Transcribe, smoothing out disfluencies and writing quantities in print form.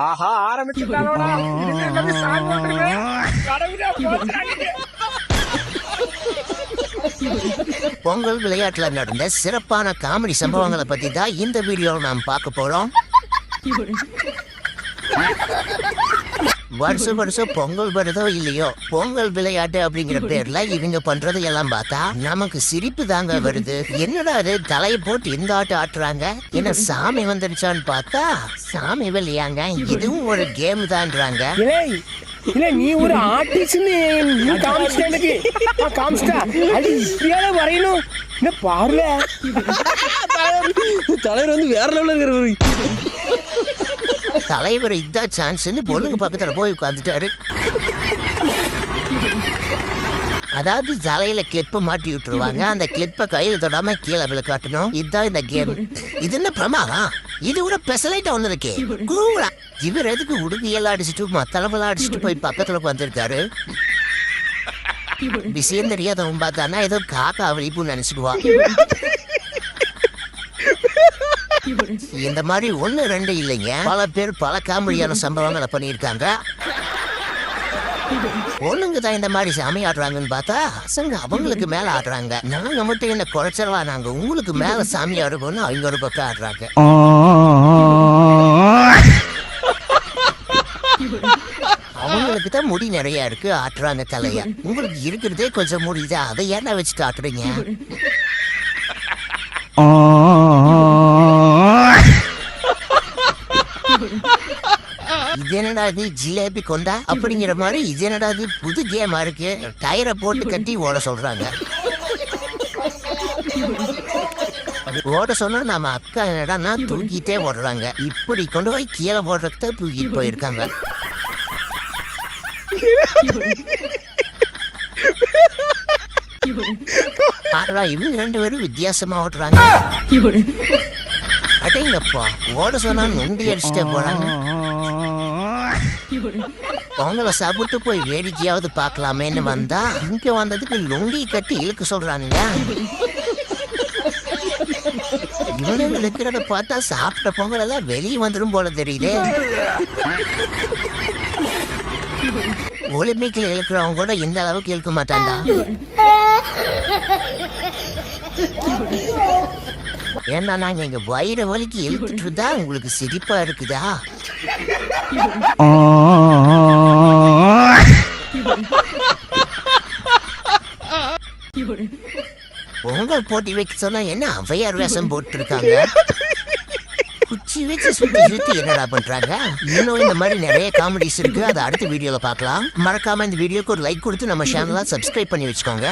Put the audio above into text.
ஆஹா ஆரம்பிச்சுட்டானோடா. இனிமே எல்லாமே சாங் போட்டுருங்க. கடவுளே போட்டுறாங்க. பொங்கல் விளையாட்டுல நடந்த சிறப்பான காமெடி சம்பவங்களை பத்தி தான் இந்த வீடியோவில் நாம் பார்க்க போறோம். வருஷம் பொங்கல் வருதோ இல்லையோ, பொங்கல் விளையாட்டு அப்படிங்கிற பேர்ல இவங்க பண்றது எல்லாம் பார்த்தா நமக்கு சிரிப்பு தாங்க வருது. என்னடா அது தலையை போட்டு இந்த ஆட்டு ஆட்டுறாங்க, என்ன சாமி வந்துருச்சான்னு பார்த்தா சாமி விளையாங்க, இதுவும் ஒரு கேம் தான்றாங்க. இல்ல நீ ஒரு ஆர்டிஸ்ட் நீ காமிச்சிட்ட எனக்கு காமிச்சிட்டா அது இப்படியால வரையணும். என்ன பாருல தலைவர் வந்து வேற லெவல்ல இருக்கிற தலைவர் இதான் சான்ஸ்ன்னு பொண்ணுங்க பக்கத்துல போய் உட்காந்துட்டாரு. அதாவது தலையில கிளிப்பை மாட்டி விட்டுருவாங்க, அந்த கிளிப்பை கையில தொடாம கீழே விழ காட்டணும். இதுதான் இந்த கேம். இது என்ன பிரமாதம், இது கூட பெசலைட்டா ஒண்ணு இருக்கே. இவர் எதுக்கு உடுக்கையெல்லாம் அடிச்சுட்டு மத்தளவெல்லாம் அடிச்சுட்டு போய் பக்கத்துல உட்காந்துருக்காரு. விஷயம் தெரியாதவன் பார்த்தானா ஏதோ காக்கா வலிப்புன்னு நினைச்சுக்குவான். இந்த மாதிரி 1-2 இல்லைங்க, பல பேர் பல காமெடியான சம்பவங்களை பண்ணியிருக்காங்க. பொண்ணுங்க தான் இந்த மாதிரி சாமி ஆடுறாங்கன்னு பார்த்தா பசங்க அவங்களுக்கு மேல ஆடுறாங்க. நாங்க மட்டும் என்ன குறைச்சலா, நாங்க உங்களுக்கு மேல சாமி ஆடுவோம்னு அவங்க ஒரு பக்கம் ஆடுறாங்க. அவங்களுக்கு தான் முடி நிறைய இருக்கு, ஆட்டுறாங்க தலைய. உங்களுக்கு இருக்கிறதே கொஞ்சம் முடியுது, அதை ஏன்னா வச்சுட்டு ஆட்டுறீங்க. இது என்னடா இது ஜிலேபி கொண்டா அப்படிங்கிற மாதிரி, இது என்னடா இது புது கேமா இருக்கு. டயரை போட்டு கட்டி ஓட சொல்றாங்க. ஓட சொன்னா நம்ம அக்கா என்னடா தூக்கிட்டே ஓடுறாங்க. இப்படி கொண்டு போய் கீழே ஓடுறத தூக்கிட்டு போயிருக்காங்க. இவங்க 2 பேரும் வித்தியாசமா ஓடுறாங்க. அடேங்கப்பா, ஓட சொன்னா நொண்டி அடிச்சுட்டே போறாங்க. அவங்கள சாப்பிட்டு போய் வேடிக்கையாவது பார்க்கலாமேன்னு வந்தா இங்க வந்ததுக்கு லொங்கி கட்டி இழுக்க சொல்றானுங்க. இவனுங்க இருக்கிறத பார்த்தா சாப்பிட்ட பொங்கல் எல்லாம் வெளியே வந்துடும் போல தெரியுது. ஒலிம்பிக்ல இழுக்கிறவங்க கூட இந்த அளவுக்கு இழுக்க மாட்டாண்டா. ஏன்னா நாங்க எங்க வயிறு வலிக்கு இழுத்துட்டு இருந்தா உங்களுக்கு சிரிப்பா இருக்குதா? பொங்கல் போட்டி வைக்க சொன்னா என்ன அவையார் வேஷம் போட்டு இருக்காங்க. குச்சி வச்சு சுத்தி என்னடா பண்றாங்க. இன்னும் இந்த மாதிரி நிறைய காமெடிஸ் இருக்கு, அதை அடுத்த வீடியோல பார்க்கலாம். மறக்காம இந்த வீடியோக்கு ஒரு லைக் கொடுத்து நம்ம சேனலை சப்ஸ்கிரைப் பண்ணி வச்சுக்கோங்க.